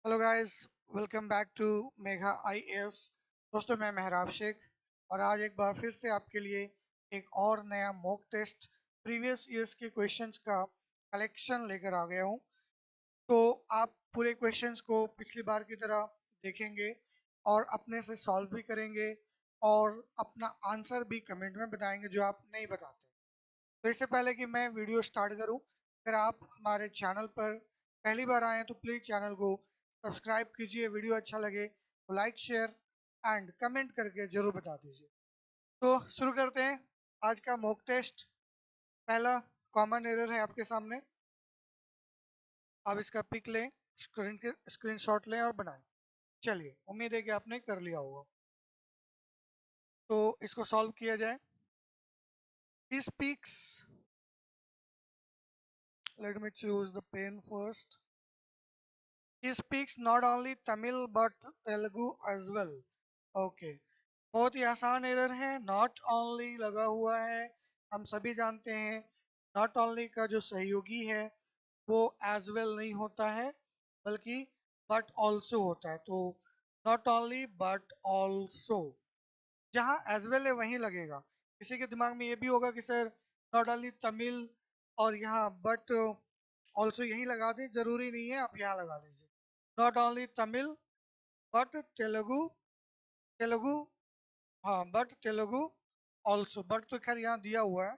Hello guys, welcome back to Megha IAS. दोस्तों, मैं मेहराब शेख और आज एक बार फिर से आपके लिए एक और नया मॉक टेस्ट प्रीवियस ईयर्स के क्वेश्चंस का कलेक्शन लेकर आ गया हूं। तो आप पूरे क्वेश्चंस को पिछली बार की तरह देखेंगे और अपने से सॉल्व भी करेंगे और अपना आंसर भी कमेंट में बताएंगे जो आप नहीं बताते। तो इससे पहले कि मैं वीडियो स्टार्ट करूं, अगर आप हमारे चैनल पर पहली बार आए हैं तो प्लीज़ चैनल को सब्सक्राइब कीजिए। वीडियो अच्छा लगे तो लाइक शेयर एंड कमेंट करके ज़रूर बता दीजिए। तो शुरू करते हैं आज का मॉक टेस्ट। पहला कॉमन एरर है आपके सामने। आप इसका पिक लें, स्क्रीनशॉट लें और बनाएं। चलिए, उम्मीद है कि आपने कर लिया होगा। तो इसको सॉल्व किया जाए। He speaks, let me choose the pen first. He speaks not only Tamil but Telugu as well. Okay. बहुत ही आसान एरर है। नॉट ओनली लगा हुआ है, हम सभी जानते हैं। नॉट ओनली का जो सहयोगी है वो एज वेल नहीं होता है, बल्कि बट ऑल्सो होता है। तो नॉट ओनली बट ऑल्सो, जहाँ एज वेल है वहीं लगेगा। किसी के दिमाग में ये भी होगा कि सर नॉट ओनली तमिल और यहाँ बट ऑल्सो यहीं लगा दें, जरूरी नहीं है, आप यहाँ लगा लीजिए। Not only Tamil but Telugu, Telugu, हाँ बट तेलुगु ऑल्सो। बट तो खैर यहाँ दिया हुआ है।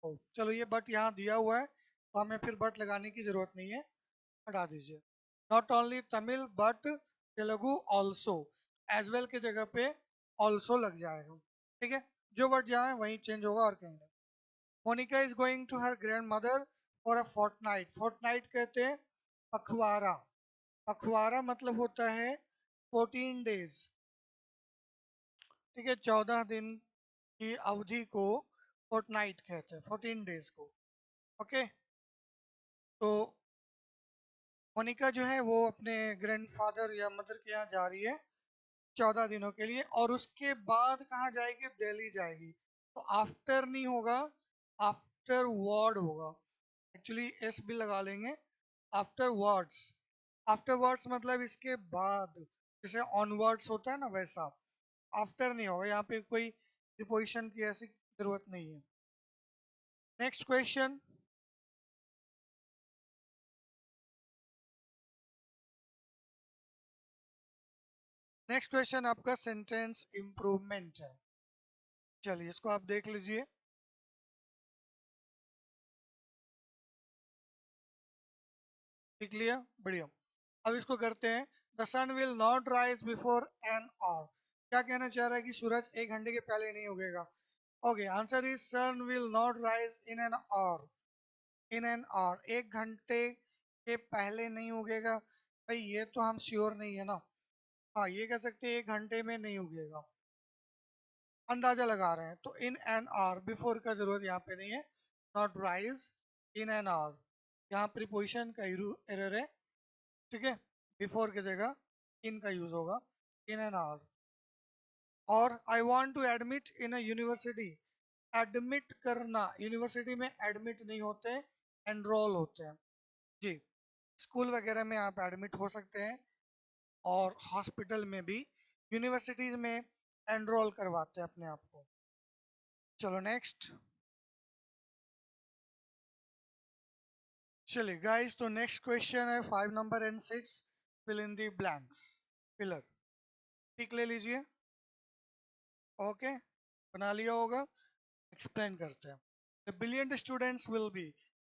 ओ, चलो ये बट यहाँ दिया हुआ है तो हमें फिर बट लगाने की जरूरत नहीं है, हटा दीजिए। Not only Tamil but Telugu also, as well की जगह पे ऑल्सो लग जाएगा। ठीक है, जो वर्ड जहाँ है वहीं चेंज होगा और कहीं नहीं। Monica is going to her grandmother for a fortnight. Fortnight कहते हैं पखवाड़ा। पखवाड़ा मतलब होता है 14 डेज। ठीक है, 14 दिन की अवधि को फोर्टनाइट कहते हैं, 14 डेज को। ओके। तो मोनिका जो है वो अपने ग्रैंडफादर या मदर के यहाँ जा रही है 14 दिनों के लिए, और उसके बाद कहाँ जाएगी? दिल्ली जाएगी। तो आफ्टर नहीं होगा, आफ्टर वर्ड होगा। एक्चुअली एस भी लगा लेंगे, आफ्टर वर्ड्स। आफ्टर वर्ड्स मतलब इसके बाद, जैसे ऑनवर्ड्स होता है ना वैसा। आफ्टर नहीं होगा, यहाँ पे कोई प्रीपोजिशन की ऐसी जरूरत नहीं है। Next question. नेक्स्ट क्वेश्चन आपका सेंटेंस इम्प्रूवमेंट है। चलिए इसको आप देख लीजिए। देख लिया, बढ़िया। अब इसको करते हैं। The sun will not rise before an hour. क्या कहना चाह रहा है कि सूरज 1 घंटे के पहले नहीं उगेगा? Okay, answer is sun will not rise in an hour. In an hour, 1 घंटे के पहले नहीं उगेगा। भाई ये तो हम श्योर नहीं है ना। हाँ, ये कह सकते हैं 1 घंटे में नहीं उगेगा, अंदाजा लगा रहे हैं। तो इन एन आवर, बिफोर का जरूरत यहाँ पे नहीं है। Not rise in an our, यहाँ प्रीपोजिशन का एरर है। ठीक है, बिफोर की जगह इन का यूज होगा, इन एन आवर। और I want to admit in a university. Admit करना, यूनिवर्सिटी में एडमिट नहीं होते, एनरोल होते हैं। जी, स्कूल वगैरह में आप एडमिट हो सकते हैं और हॉस्पिटल में भी। यूनिवर्सिटीज में एनरोल करवाते हैं अपने आप को। चलो नेक्स्ट। चलिए गाइस, तो नेक्स्ट क्वेश्चन है 5 number and 6। Fill in the blanks. Filler, tick ले लीजिए। ओके, बना लिया होगा। एक्सप्लेन करते हैं। The brilliant students will be.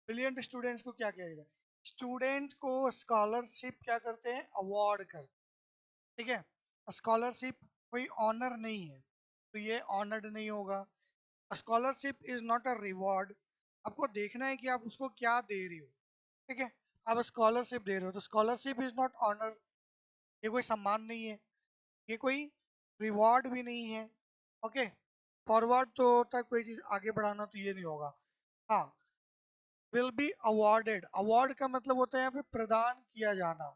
Brilliant students को क्या किया जाता है? स्टूडेंट को स्कॉलरशिप क्या करते हैं? अवार्ड करते हैं। ठीक है, स्कॉलरशिप कोई ऑनर नहीं है, तो ये ऑनर्ड नहीं होगा। Scholarship is not a reward. आपको देखना है कि आप उसको क्या दे रही हो। ठीक है, आप स्कॉलरशिप दे रहे हो तो स्कॉलरशिप इज नॉट ऑनर। ये कोई सम्मान नहीं है, ये कोई रिवॉर्ड भी नहीं है। ओके, फॉरवर्ड तो होता है कोई चीज आगे बढ़ाना, तो ये नहीं होगा। हाँ, विल बी अवॉर्डेड। अवार्ड का मतलब होता है यहाँ पे प्रदान किया जाना।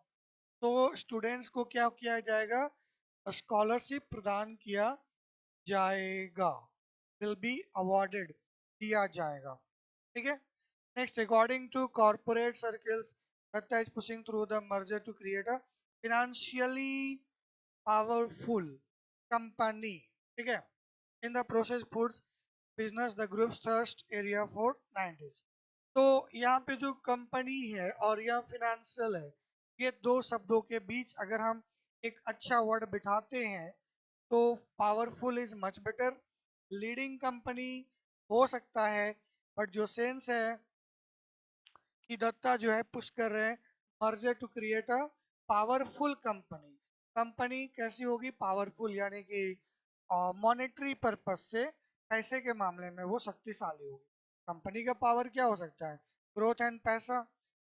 तो स्टूडेंट्स को क्या किया जाएगा? स्कॉलरशिप प्रदान किया जाएगा। विल बी अवॉर्डेड, दिया जाएगा। ठीक है। Next, according to corporate circles, Tata is pushing through the merger to create a financially powerful company, ठीक है, in the processed foods business the group's thirst area for 90s। तो यहाँ पे जो कंपनी है और यह फिनेंशियल है, ये दो शब्दों के बीच अगर हम एक अच्छा वर्ड बिठाते हैं तो powerful is much better. Leading company हो सकता है, बट जो सेंस है कि दत्ता जो है पुश कर रहे हैं merger to create a powerful company. Company कैसी होगी? पावरफुल, यानी कि मॉनेटरी पर्पस से, पैसे के मामले में वो शक्तिशाली होगी। कंपनी का पावर क्या हो सकता है? ग्रोथ एंड पैसा।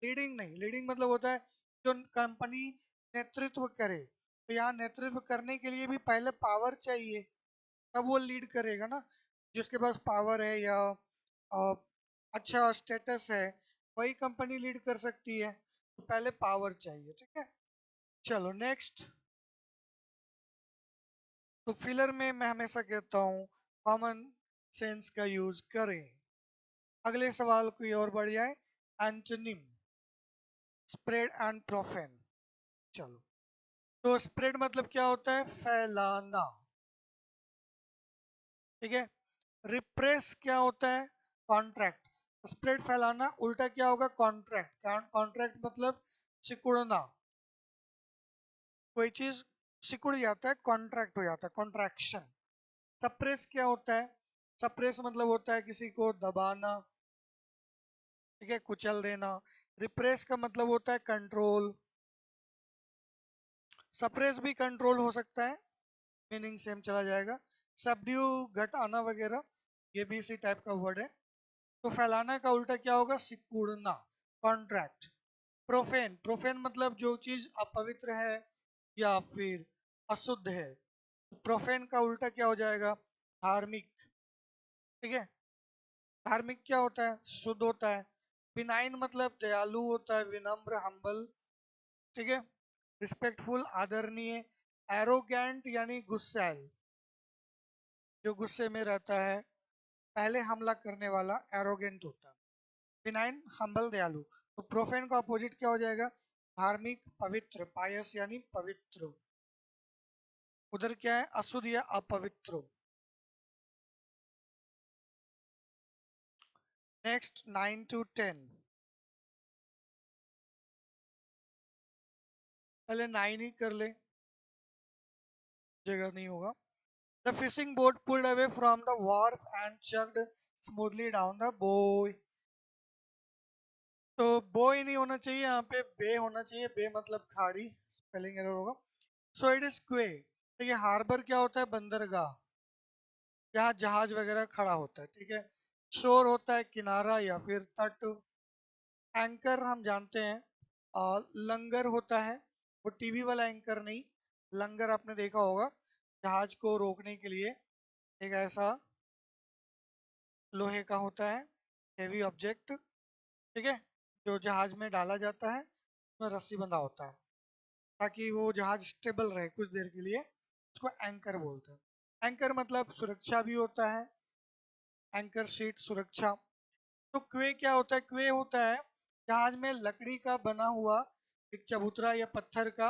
लीडिंग नहीं, लीडिंग मतलब होता है जो कंपनी नेतृत्व करे, तो यहाँ नेतृत्व करने के लिए भी पहले पावर चाहिए, तब वो लीड करेगा ना। जिसके पास पावर है या अ, अच्छा स्टेटस है, वही कंपनी लीड कर सकती है। तो पहले पावर चाहिए, ठीक है। चलो नेक्स्ट। तो फिलर में मैं हमेशा कहता हूँ कॉमन सेंस का यूज करें। अगले सवाल कोई और बढ़ जाए। Antonym, spread and profane. चलो, तो स्प्रेड मतलब क्या होता है? फैलाना, ठीक है। रिप्रेस क्या होता है? कॉन्ट्रैक्ट। स्प्रेड फैलाना, उल्टा क्या होगा? कॉन्ट्रैक्ट। कॉन्ट्रैक्ट मतलब सिकुड़ना, कोई चीज सिकुड़ जाता है, कॉन्ट्रैक्ट हो जाता है, कॉन्ट्रैक्शन। सप्रेस क्या होता है? सप्रेस मतलब होता है किसी को दबाना, ठीक है, कुचल देना। रिप्रेस का मतलब होता है कंट्रोल। सप्रेस भी कंट्रोल हो सकता है, मीनिंग सेम चला जाएगा। सबड्यू, घटाना वगैरह, ये भी इसी टाइप का वर्ड है। तो फैलाना का उल्टा क्या होगा? सिकुड़ना, कॉन्ट्रैक्ट। प्रोफेन, प्रोफेन मतलब जो चीज अपवित्र है या फिर अशुद्ध है। प्रोफेन का उल्टा क्या हो जाएगा? धार्मिक, ठीक है। धार्मिक क्या होता है? शुद्ध होता है। बिनाइन मतलब दयालु होता है, विनम्र, हम्बल, ठीक है। रिस्पेक्टफुल, आदरणीय। एरोगेंट यानी गुस्सैल, जो गुस्से में रहता है, पहले हमला करने वाला एरोगेंट होता है। बिनाइन, हम्बल, दयालु। तो प्रोफेन का अपोजिट क्या हो जाएगा? धार्मिक, पवित्र, पायस यानी पवित्र। उधर क्या है? अशुद्ध या अपवित्र। Next 9 to 10। पहले 9 ही कर ले, जगह नहीं होगा। The fishing boat pulled away from the wharf and chugged smoothly down the buoy। तो बोई नहीं होना चाहिए, यहाँ पे बे होना चाहिए। बे मतलब खाड़ी, स्पेलिंग एरर होगा। सो इट इज क्वे। तो ये हार्बर क्या होता है? बंदरगाह, जहाँ जहाज वगैरह खड़ा होता है, ठीक है। शोर होता है किनारा या फिर तट। एंकर हम जानते हैं। और लंगर होता है, वो टीवी वाला एंकर नहीं। लंगर आपने देखा होगा, जहाज को रोकने के लिए एक ऐसा लोहे का होता है, हेवी ऑब्जेक्ट, ठीक है, जो जहाज में डाला जाता है, उसमें रस्सी बंधा होता है ताकि वो जहाज स्टेबल रहे कुछ देर के लिए। उसको एंकर बोलते हैं। एंकर मतलब सुरक्षा भी होता है, एंकर शीट, सुरक्षा। तो क्वे क्या होता है? क्वे होता है जहाज में लकड़ी का बना हुआ एक चबूतरा या पत्थर का,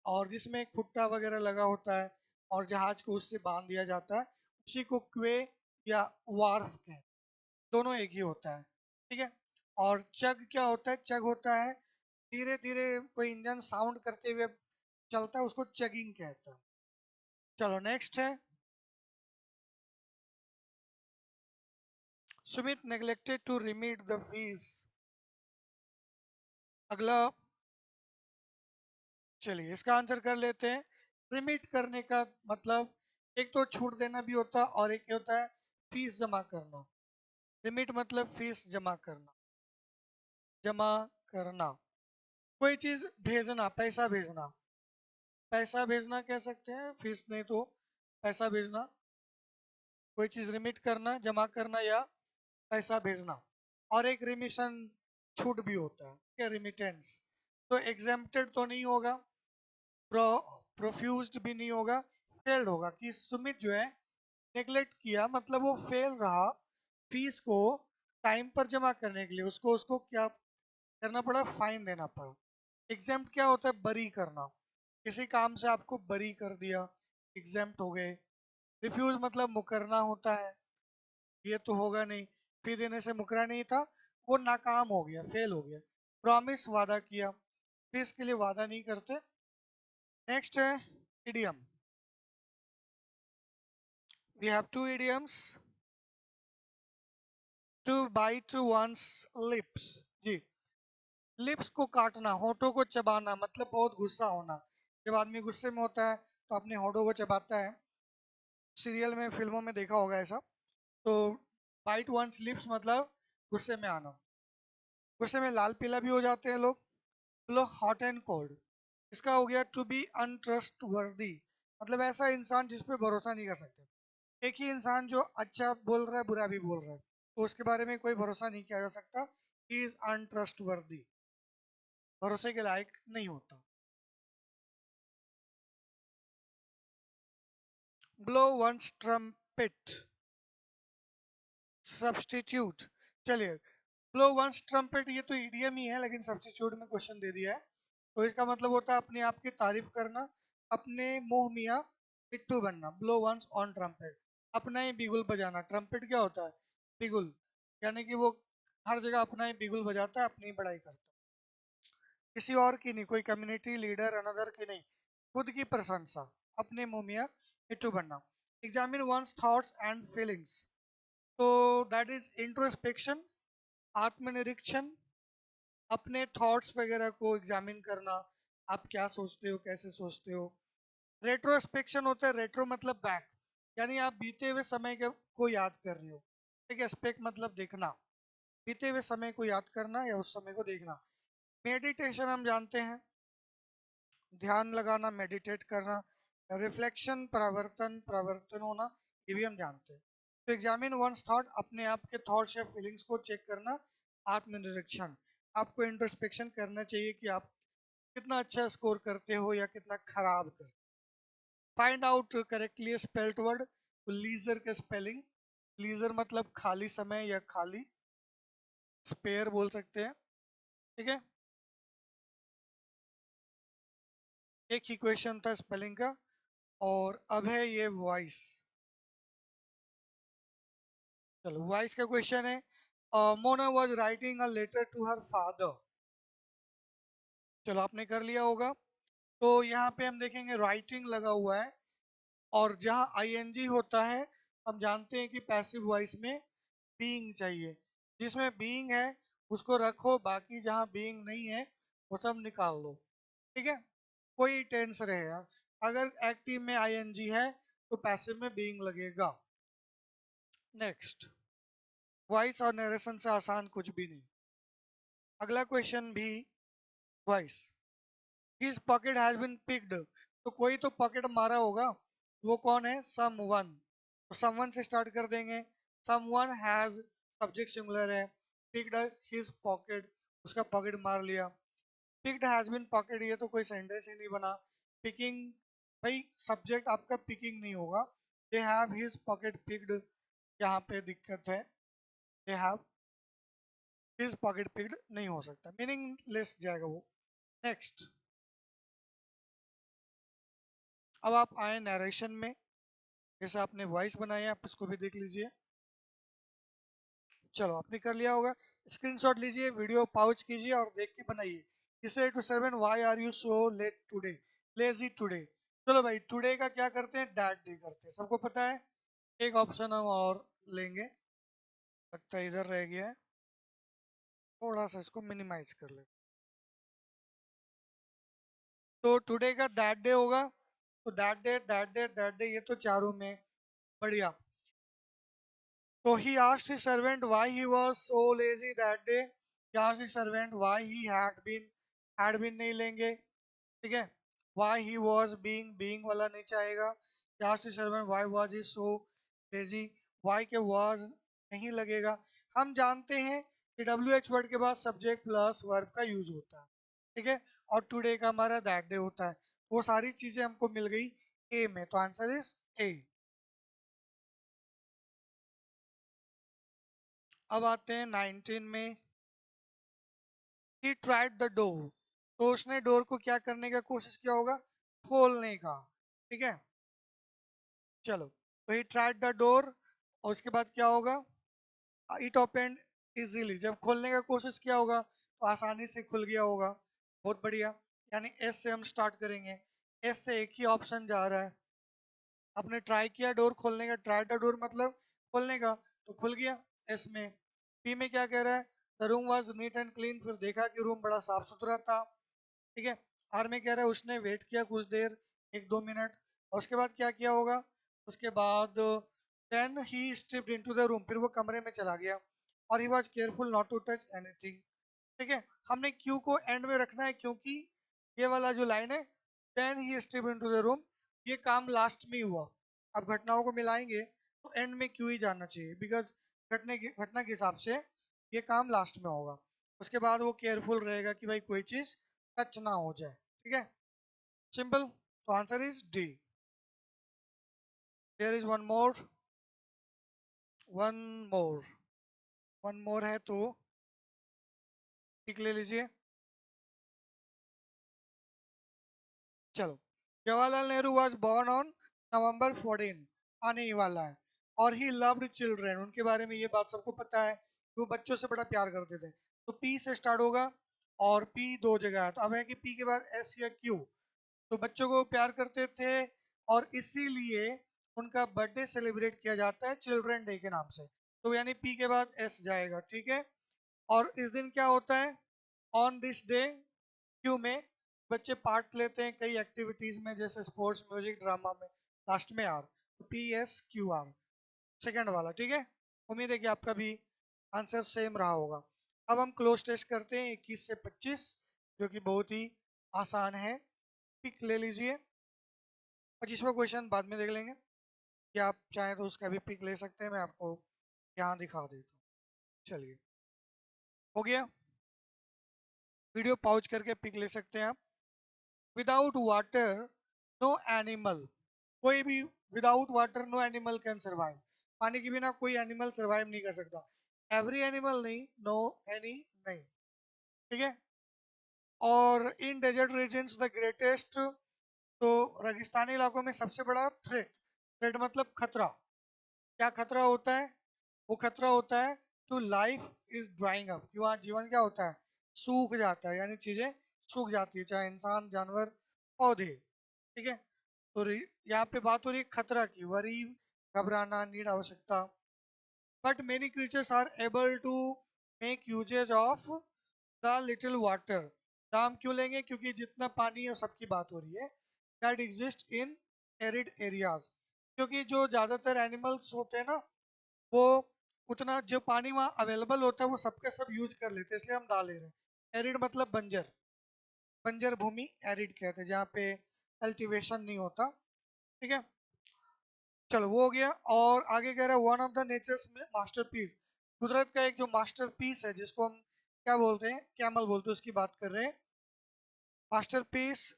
और जिसमें एक खुट्टा वगैरह लगा होता है, और जहाज को उससे बांध दिया जाता है, उसी को क्वे या वार्फ कहते हैं। दोनों एक ही होता है, ठीक है। और चग क्या होता है? चग होता है धीरे धीरे कोई इंजन साउंड करते हुए चलता है, उसको चगिंग कहते हैं। चलो नेक्स्ट है। Sumit neglected to remit the fees. अगला, चलिए इसका आंसर कर लेते हैं। रिमिट करने का मतलब एक तो छूट देना भी होता है, और एक होता है फीस जमा करना। रिमिट मतलब फीस जमा करना, जमा करना। कोई चीज भेजना, पैसा भेजना। पैसा भेजना कह सकते हैं, फीस नहीं तो पैसा भेजना। कोई चीज रिमिट करना, जमा करना या पैसा भेजना। और एक रिमिशन छूट भी होता है, क्या? रिमिटेंस। तो एग्जेम्प्टेड तो नहीं होगा, प्रोफ्यूज्ड भी नहीं होगा, फेल्ड होगा। कि सुमित जो है नेग्लेक्ट किया, मतलब वो फेल रहा फीस को टाइम पर जमा करने के लिए, उसको उसको क्या करना पड़ा? फाइन देना पड़ा। एग्जाम क्या होता है? बरी करना। किसी काम से आपको बरी कर दिया, एग्जेम्प्ट हो गए। रिफ्यूज मतलब मुकरना होता है, ये तो होगा नहीं, फी देने से मुकरा नहीं था, वो नाकाम हो गया, फेल हो गया। प्रॉमिस वादा किया, फीस के लिए वादा नहीं करते। नेक्स्ट है idiom. We have two idioms. To bite one's lips. जी, लिप्स को काटना, होठों को चबाना, मतलब बहुत गुस्सा होना। जब आदमी गुस्से में होता है तो अपने होठों को चबाता है। सीरियल में, फिल्मों में देखा होगा ऐसा। तो बाइट वंस लिप्स मतलब गुस्से में आना। गुस्से में लाल पीला भी हो जाते हैं लोग। लोग हॉट एंड कोल्ड। इसका हो गया टू बी अनट्रस्ट वर्दी, मतलब ऐसा इंसान जिस पे भरोसा नहीं कर सकते। एक ही इंसान जो अच्छा बोल रहा है बुरा भी बोल रहा है, तो उसके बारे में कोई भरोसा नहीं किया जा सकता। ही इज अनट्रस्ट वर्दी, भरोसे के लायक नहीं होता। Blow one's trumpet, substitute. चलिए, ब्लो वंस ट्रम्पेट ये तो इडियम ही है, लेकिन सब्स्टिट्यूट में क्वेश्चन दे दिया है। तो इसका मतलब होता है अपने आप की तारीफ करना, अपने मुंह मियाँ पिट्ठू बनना। ब्लो वंस ऑन ट्रम्पेट, अपना ही बिगुल बजाना। ट्रम्पेट क्या होता है? बिगुल, यानी कि वो हर जगह अपना ही बिगुल बजाता है, अपनी बड़ाई करता है, किसी और की नहीं, कोई कम्युनिटी लीडर अनदर की नहीं, खुद की प्रशंसा, अपने मुंह मियाँ पिट्ठू बनना। Examine one's thoughts and feelings, तो दैट इज इंट्रोस्पेक्शन, आत्मनिरीक्षण, अपने थॉट्स वगैरह को एग्जामिन करना, आप क्या सोचते हो, कैसे सोचते हो। रेट्रोस्पेक्शन होता है, रेट्रो मतलब बैक, यानी आप बीते हुए समय को याद कर रहे हो। ठीक है, स्पेक मतलब देखना, बीते हुए समय को याद करना या उस समय को देखना। मेडिटेशन हम जानते हैं, ध्यान लगाना, मेडिटेट करना। रिफ्लेक्शन प्रवर्तन, प्रवर्तन होना, ये भी हम जानते हैं। तो एग्जामिन वंस थॉट, अपने आप के थॉट्स या फीलिंग्स को चेक करना। आत्मनिरीक्षण, आपको इंट्रोस्पेक्शन करना चाहिए कि आप कितना अच्छा स्कोर करते हो या कितना खराब कर। Find out correctly spelled word, leisure के स्पेलिंग। लीजर मतलब खाली समय या खाली, स्पेयर बोल सकते हैं। ठीक है, एक ही क्वेश्चन था स्पेलिंग का। और अब है ये वॉइस। चलो, वॉइस का क्वेश्चन है। Mona was writing a letter to her father. चलो, आपने कर लिया होगा। तो यहाँ पे हम देखेंगे राइटिंग लगा हुआ है, और जहाँ आईएनजी होता है, हम जानते हैं कि पैसिव वॉइस में बीइंग चाहिए। जिसमें बीइंग है उसको रखो, बाकी जहाँ बीइंग नहीं है वो सब निकाल दो। ठीक है, कोई टेंस रहेगा। अगर एक्टिव में आईएनजी है तो पैसिव में बीइंग लगेगा। नेक्स्ट, वॉइस और नरेशन से आसान कुछ भी नहीं। अगला क्वेश्चन भी voice. His pocket has been picked, तो कोई तो पॉकेट मारा होगा, वो कौन है? समवन। तो समवन से स्टार्ट कर देंगे। समवन हैज, सब्जेक्ट सिंगुलर है, पिक्ड हिज पॉकेट, उसका पॉकेट मार लिया। पिक्ड हैज बीन पॉकेट, ये तो कोई सेंटेंस ही नहीं बना। पिकिंग, भाई सब्जेक्ट आपका पिकिंग नहीं होगा। They have his pocket picked, यहाँ पे दिक्कत है। They have his pocket picked नहीं हो सकता, मीनिंगलेस जाएगा वो। नेक्स्ट, अब आप आए नरेशन में। जैसे आपने वॉइस बनाई है, आप इसको भी देख लीजिए। चलो, आपने कर लिया होगा। स्क्रीनशॉट लीजिए, वीडियो पॉज कीजिए और देख के बनाइए। इसे to servant, why are you so late today, lazy today. चलो भाई, टुडे का क्या करते हैं? दैट डे करते हैं, सबको पता है। एक ऑप्शन हम और लेंगे, लगता है इधर रह गया है। थोड़ा सा इसको मिनिमाइज कर ले। तो टुडे का दैट डे होगा। तो that day, that day, that day, ये तो चारों में बढ़िया। So he asked his servant why he was so lazy that day. He asked his servant why he had been नहीं लेंगे। ठीक है, why he was being वाला नहीं चाहेगा। He asked his servant why was he so lazy, why के was नहीं लगेगा। हम जानते हैं कि WH वर्ड के बाद सब्जेक्ट प्लस वर्ब का यूज होता है। ठीक है, और टुडे का हमारा दैट डे होता है। वो सारी चीजें हमको मिल गई ए में, तो आंसर इज ए। अब आते हैं 19 में। ही ट्राइड द डोर, तो उसने डोर को क्या करने का कोशिश किया होगा? खोलने का। ठीक है, चलो, तो ही ट्राइड द डोर, और उसके बाद क्या होगा, इट ओपन इजीली, जब खोलने का कोशिश किया होगा तो आसानी से खुल गया होगा। बहुत बढ़िया, यानी एस से हम स्टार्ट करेंगे। एस से एक ही ऑप्शन जा रहा है, आपने ट्राई किया डोर खोलने का, ट्राई द डोर मतलब खोलने का, तो खुल गया एस में। पी में क्या कह रहा है, the room was neat and clean, फिर देखा कि रूम बड़ा साफ सुथरा था। ठीक है, आर में कह रहा है उसने वेट किया कुछ देर, 1-2 मिनट, और उसके बाद क्या किया होगा, उसके बाद then he stepped into the room, फिर वो कमरे में चला गया, और he was careful not to touch anything. ठीक है, हमने क्यू को एंड में रखना है, क्योंकि ये वाला जो लाइन है, then he stepped into the room, ये काम लास्ट में ही हुआ। अब घटनाओं को मिलाएंगे तो एंड में क्यू ही जाना चाहिए, बिकॉज घटना के हिसाब से ये काम लास्ट में होगा। उसके बाद वो केयरफुल रहेगा कि भाई कोई चीज टच ना हो जाए। ठीक है, सिंपल, तो answer is D. There is one more one more है, तो टिक ले लीजिए। चलो, Jawaharlal Nehru was born on November 14, आने ही वाला है, और ही लव्ड चिल्ड्रन, उनके बारे में ये बात सबको पता है, वो बच्चों से बड़ा प्यार करते थे। तो पी से स्टार्ट होगा, और पी दो जगह है, तो अब है कि पी के बाद एस या क्यू, तो बच्चों को प्यार करते थे, और इसीलिए उनका बर्थडे सेलिब्रेट किया जाता है चिल्ड्रन डे के नाम से, तो यानी पी के बाद एस जाएगा। ठीक है, और इस दिन क्या होता है, ऑन दिस डे, क्यू में बच्चे पार्ट लेते हैं कई एक्टिविटीज में, जैसे स्पोर्ट्स, म्यूजिक, ड्रामा में, लास्ट में R, P S Q R, second वाला। ठीक है, उम्मीद है कि आपका भी आंसर सेम रहा होगा। अब हम क्लोज टेस्ट करते हैं 21 से 25, जो कि बहुत ही आसान है, पिक ले लीजिए। 25वां क्वेश्चन बाद में देख लेंगे, कि आप चाहें तो उसका भी पिक ले सकते हैं, मैं आपको यहाँ दिखा देता हूँ। चलिए, हो गया, वीडियो पॉज करके पिक ले सकते हैं आप। विदाउट वाटर नो एनिमल, कोई भी, without water no animal can survive, पानी के बिना कोई एनिमल सर्वाइव नहीं कर सकता। एवरी एनिमल नहीं, नो एनी नहीं। ठीक है, और in desert regions the greatest, तो रेगिस्तानी इलाकों में सबसे बड़ा थ्रेट, थ्रेट मतलब खतरा, क्या खतरा होता है, वो खतरा होता है to life is drying up, कि वहाँ जीवन क्या होता है, सूख जाता है, यानी चीजें सूख जाती है, चाहे इंसान, जानवर, पौधे। ठीक है, तो यहाँ पे बात हो रही है खतरा की, वरी, घबराना, नीड, आवश्यकता। But many creatures are able to make uses of the little water, दाम क्यों लेंगे, क्योंकि जितना पानी है सबकी बात हो रही है, that exist in arid areas, क्योंकि जो ज्यादातर एनिमल्स होते हैं ना, वो उतना जो पानी वहाँ अवेलेबल होता है वो सबका सब यूज कर लेते हैं, इसलिए हम डाल ले रहे हैं। एरिड मतलब बंजर, बंजर भूमि एरिड कहते हैं, जहाँ पे कल्टीवेशन नहीं होता। ठीक है, चलो वो हो गया, और आगे कह रहा है वन ऑफ द नेचर्स में मास्टरपीस, कुदरत का एक जो मास्टरपीस है, जिसको हम क्या बोलते हैं, कैमल बोलते हैं, उसकी बात कर रहे हैं, मास्टरपीस।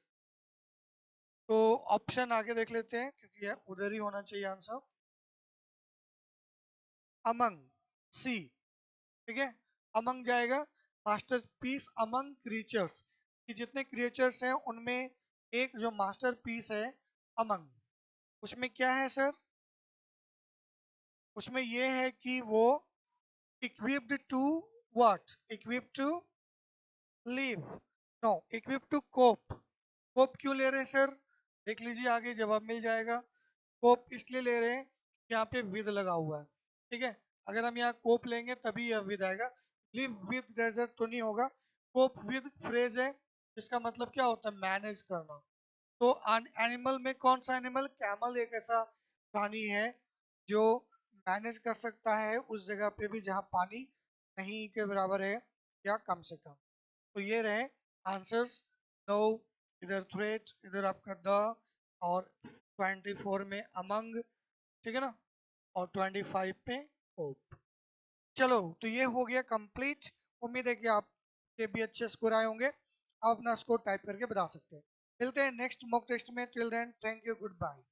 तो ऑप्शन आगे देख लेते हैं, क्योंकि ये उधर ही होना चाहिए आंसर, अमंग, सी। ठीक है, अमंग जाएगा, मास्टरपीस अमंग क्रिएचर्स, कि जितने क्रिएचर्स हैं उनमें एक जो मास्टरपीस है अमंग, उसमें क्या है सर, उसमें ये है कि वो equipped to what, equipped to live, no, equipped to cope। कोप क्यों ले रहे हैं सर, देख लीजिए आगे जवाब मिल जाएगा। कोप इसलिए ले रहे हैं कि यहाँ पे विद लगा हुआ है। ठीक है, अगर हम यहाँ कोप लेंगे तभी यह विद आएगा, लिव विद डेजर्ट तो नहीं होगा। कोप विद फ्रेज है, इसका मतलब क्या होता है, मैनेज करना। तो एनिमल में कौन सा एनिमल, कैमल एक ऐसा प्राणी है जो मैनेज कर सकता है उस जगह पे भी जहाँ पानी नहीं के बराबर है या कम से कम। तो ये रहे आंसर्स। नो, इधर थ्रेट, इधर आपका द, और 24 में अमंग, ठीक है ना, और 25 पे होप। चलो, तो ये हो गया कंप्लीट। उम्मीद है कि आपके भी अच्छे स्कोर आए होंगे, आप अपना स्कोर टाइप करके बता सकते हैं। मिलते हैं नेक्स्ट मॉक टेस्ट में, till then thank you, good bye.